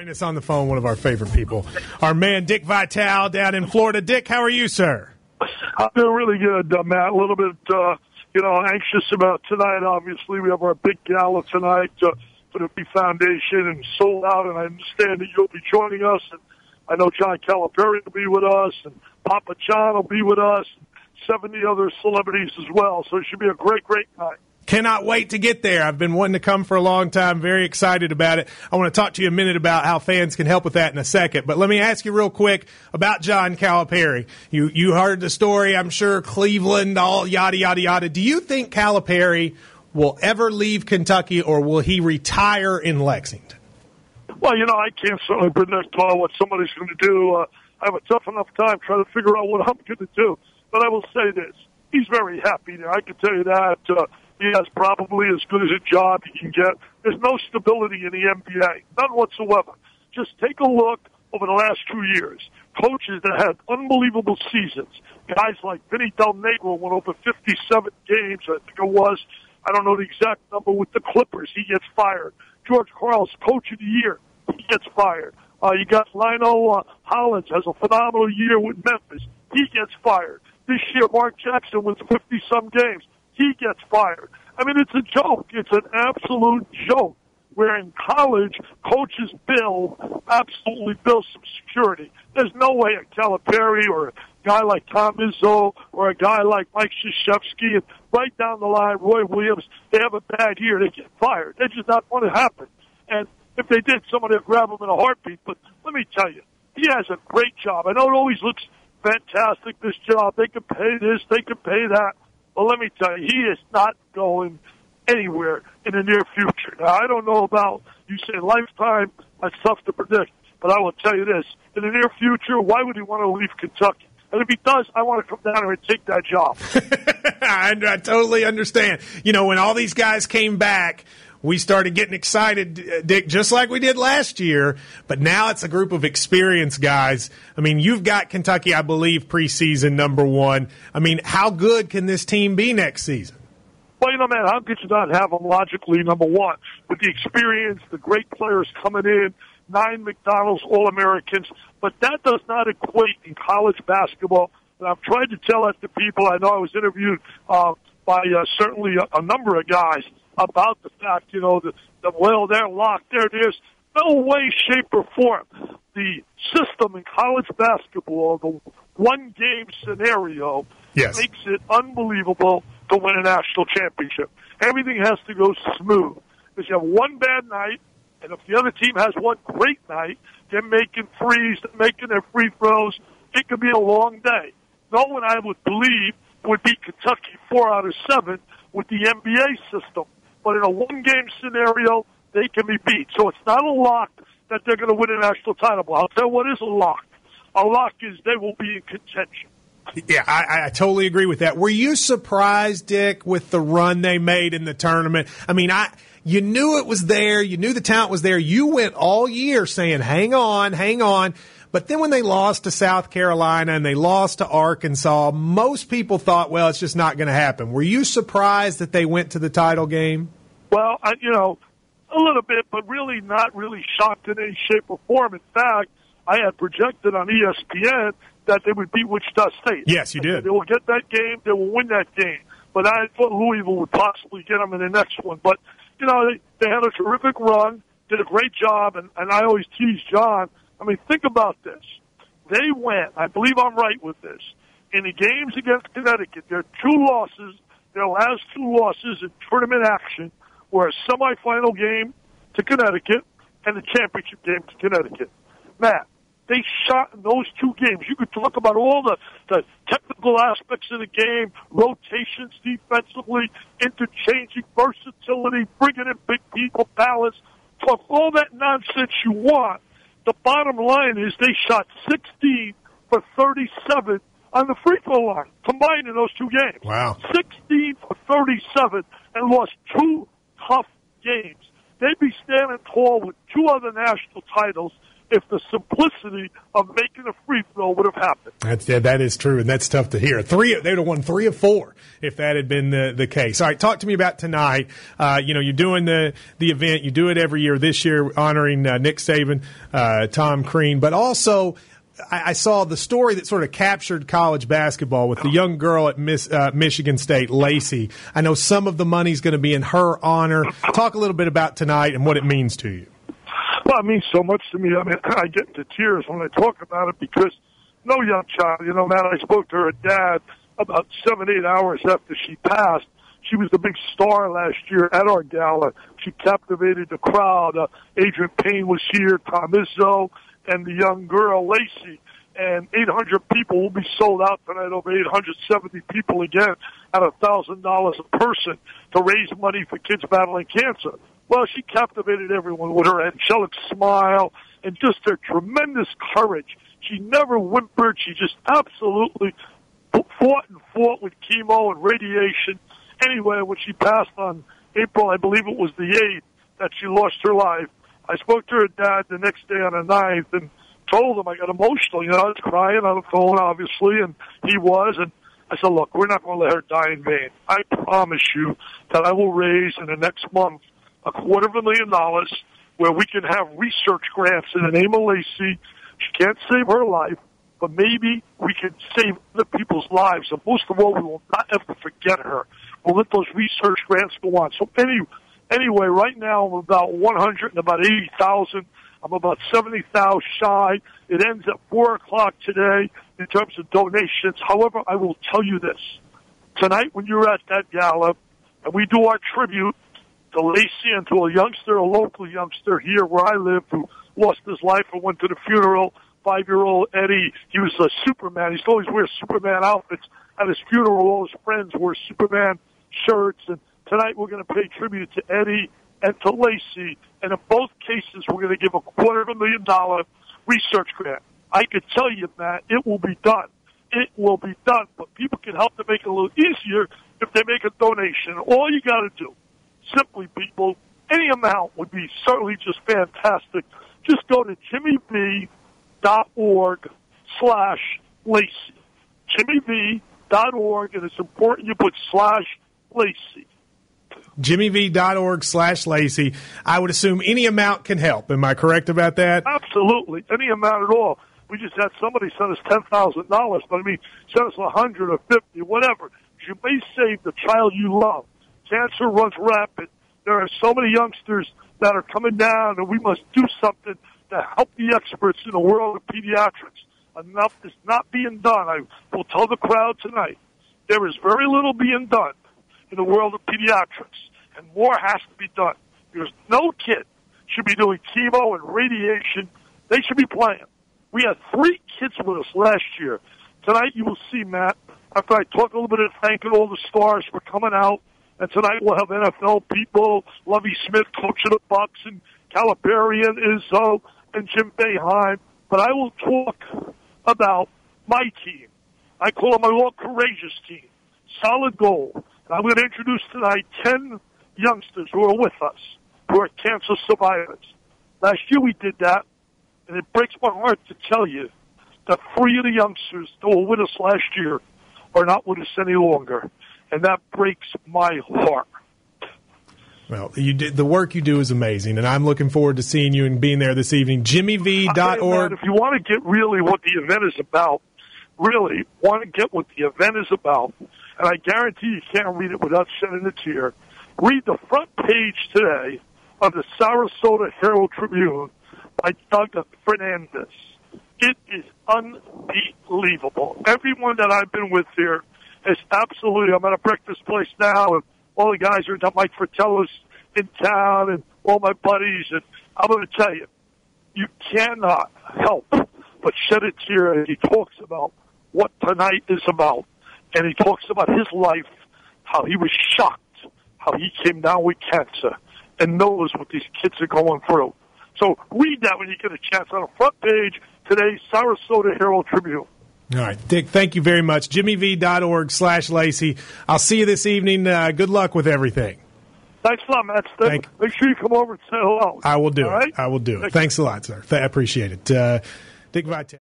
Joining us on the phone, one of our favorite people, our man Dick Vitale down in Florida. Dick, how are you, sir? I'm doing really good, Matt. A little bit, anxious about tonight. Obviously, we have our big gala tonight for the B Foundation and sold out, and I understand that you'll be joining us. And I know John Calipari will be with us, and Papa John will be with us, and 70 other celebrities as well. So it should be a great, great night. Cannot wait to get there. I've been wanting to come for a long time. Very excited about it. I want to talk to you a minute about how fans can help with that in a second. But let me ask you real quick about John Calipari. You heard the story, I'm sure, Cleveland, all yada, yada, yada. Do you think Calipari will ever leave Kentucky, or will he retire in Lexington? Well, I can't certainly predict what somebody's going to do. I have a tough enough time trying to figure out what I'm going to do. But I will say this. He's very happy there. I can tell you that. He has probably as good as a job he can get. There's no stability in the NBA, none whatsoever. Just take a look over the last 2 years. Coaches that had unbelievable seasons, guys like Vinny Del Negro went over 57 games, I think it was. I don't know the exact number with the Clippers. He gets fired. George Karl's Coach of the Year. He gets fired. You got Lionel Hollins has a phenomenal year with Memphis. He gets fired. This year, Mark Jackson wins 50-some games. He gets fired. I mean, it's a joke. It's an absolute joke. Where in college, coaches absolutely build some security. There's no way a Calipari or a guy like Tom Izzo or a guy like Mike Krzyzewski and right down the line, Roy Williams, they have a bad year, they get fired. That's just not going to happen. And if they did, somebody would grab them in a heartbeat. But let me tell you, he has a great job. I know it always looks fantastic, this job. They can pay this, they can pay that. Well, let me tell you, he is not going anywhere in the near future. Now, I don't know about, you say lifetime, that's tough to predict. But I will tell you this, in the near future, why would he want to leave Kentucky? And if he does, I want to come down here and take that job. I totally understand. When all these guys came back, we started getting excited, Dick, just like we did last year. But now it's a group of experienced guys. I mean, you've got Kentucky, I believe, preseason number one. I mean, how good can this team be next season? Well, man, how could you not have them logically number one? With the experience, the great players coming in, 9 McDonald's All-Americans. But that does not equate in college basketball. And I've tried to tell that to people. I know I was interviewed by certainly a number of guys about the fact, they're locked there. There's no way, shape, or form. The system in college basketball, the one-game scenario, makes it unbelievable to win a national championship. Everything has to go smooth. Because you have one bad night, and if the other team has one great night, they're making threes, they're making their free throws. It could be a long day. No one, I would believe, would beat Kentucky 4 out of 7 with the NBA system. But in a one-game scenario, they can be beat. So it's not a lock that they're going to win a national title. I'll tell you what is a lock. A lock is they will be in contention. Yeah, I totally agree with that. Were you surprised, Dick, with the run they made in the tournament? I mean, you knew it was there. You knew the talent was there. You went all year saying, hang on, hang on. But then when they lost to South Carolina and they lost to Arkansas, most people thought, well, it's just not going to happen. Were you surprised that they went to the title game? Well, a little bit, but really not really shocked in any shape or form. In fact, I had projected on ESPN that they would beat Wichita State. Yes, you did. They will get that game. They will win that game. But I thought Louisville would possibly get them in the next one. But, they had a terrific run, did a great job, and I always tease John. I mean, think about this. They went, I believe I'm right with this, in the games against Connecticut, their last 2 losses in tournament action were a semifinal game to Connecticut and the championship game to Connecticut. Matt, they shot in those 2 games. You could talk about all the technical aspects of the game, rotations defensively, interchanging versatility, bringing in big people, balance. Talk all that nonsense you want. The bottom line is they shot 16 for 37 on the free throw line, combined in those 2 games. Wow. 16 for 37 and lost 2 tough games. They'd be standing tall with 2 other national titles if the simplicity of making a free throw would have happened. That is true, and that's tough to hear. They would have won 3 of 4 if that had been the case. All right, talk to me about tonight. You're doing the event. You do it every year. This year, honoring Nick Saban, Tom Crean, but also I saw the story that sort of captured college basketball with the young girl at Michigan State, Lacey. I know some of the money's going to be in her honor. Talk a little bit about tonight and what it means to you. Well, it means so much to me. I mean, I get into tears when I talk about it because no young child, Matt, I spoke to her dad about 7-8 hours after she passed. She was the big star last year at our gala. She captivated the crowd. Adrian Payne was here, Tom Izzo, and the young girl, Lacey. And 800 people will be sold out tonight, over 870 people again at $1,000 a person to raise money for kids battling cancer. Well, she captivated everyone with her angelic smile and just her tremendous courage. She never whimpered. She just absolutely fought with chemo and radiation. Anyway, when she passed on April, I believe it was the 8th, that she lost her life, I spoke to her dad the next day on the 9th and told him I got emotional. I was crying on the phone, obviously, and he was. And I said, look, we're not going to let her die in vain. I promise you that I will raise in the next month $250,000 where we can have research grants in the name of Lacey. She can't save her life, but maybe we can save other people's lives. And most of all, we will not ever forget her. We'll let those research grants go on. So anyway, right now I'm about 180,000. I'm about 70,000 shy. It ends at 4 o'clock today in terms of donations. However, I will tell you this. Tonight when you're at that gala and we do our tribute to Lacey and to a local youngster here where I live who lost his life and went to the funeral, 5-year-old Eddie. He was a Superman. He used to always wear Superman outfits. At his funeral, all his friends wore Superman shirts. And tonight we're going to pay tribute to Eddie and to Lacey. And in both cases, we're going to give $250,000 research grant. I could tell you, Matt, it will be done. It will be done. But people can help to make it a little easier if they make a donation. All you got to do, simply, people, any amount would be certainly just fantastic. Just go to jimmyv.org/Lacey. jimmyv.org, and it's important you put /Lacey. jimmyv.org/Lacey. I would assume any amount can help. Am I correct about that? Absolutely. Any amount at all. We just had somebody send us $10,000, but send us 100 or 50, whatever. You may save the child you love. Cancer runs rapid. There are so many youngsters that are coming down, and we must do something to help the experts in the world of pediatrics. Enough is not being done. I will tell the crowd tonight, there is very little being done in the world of pediatrics, and more has to be done. Because no kid should be doing chemo and radiation. They should be playing. We had 3 kids with us last year. Tonight you will see, Matt, after I talk a little bit of thanking all the stars for coming out, and tonight we'll have NFL people, Lovie Smith, coach of the Bucks, and Calipari and Izzo and Jim Boeheim. But I will talk about my team. I call them my All Courageous team. Solid gold. And I'm going to introduce tonight 10 youngsters who are with us, who are cancer survivors. Last year we did that, and it breaks my heart to tell you that 3 of the youngsters that were with us last year are not with us any longer. And that breaks my heart. Well, the work you do is amazing, and I'm looking forward to seeing you and being there this evening. JimmyV.org. If you want to get really what the event is about, really want to get what the event is about, and I guarantee you can't read it without shedding a tear, read the front page today of the Sarasota Herald Tribune by Doug Fernandez. It is unbelievable. Everyone that I've been with here is absolutely, I'm at a breakfast place now, and all the guys are at Mike Fratello's in town, and all my buddies, and I'm going to tell you, you cannot help but shed a tear as he talks about what tonight is about. And he talks about his life, how he was shocked, how he came down with cancer, and knows what these kids are going through. So read that when you get a chance on the front page today's Sarasota Herald Tribune. All right, Dick, thank you very much. JimmyV.org/Lacey. I'll see you this evening. Good luck with everything. Thanks a lot, Matt. Make sure you come over and say hello. I will do All it. right? I will do it. Thanks a lot, sir. I appreciate it. Dickie V.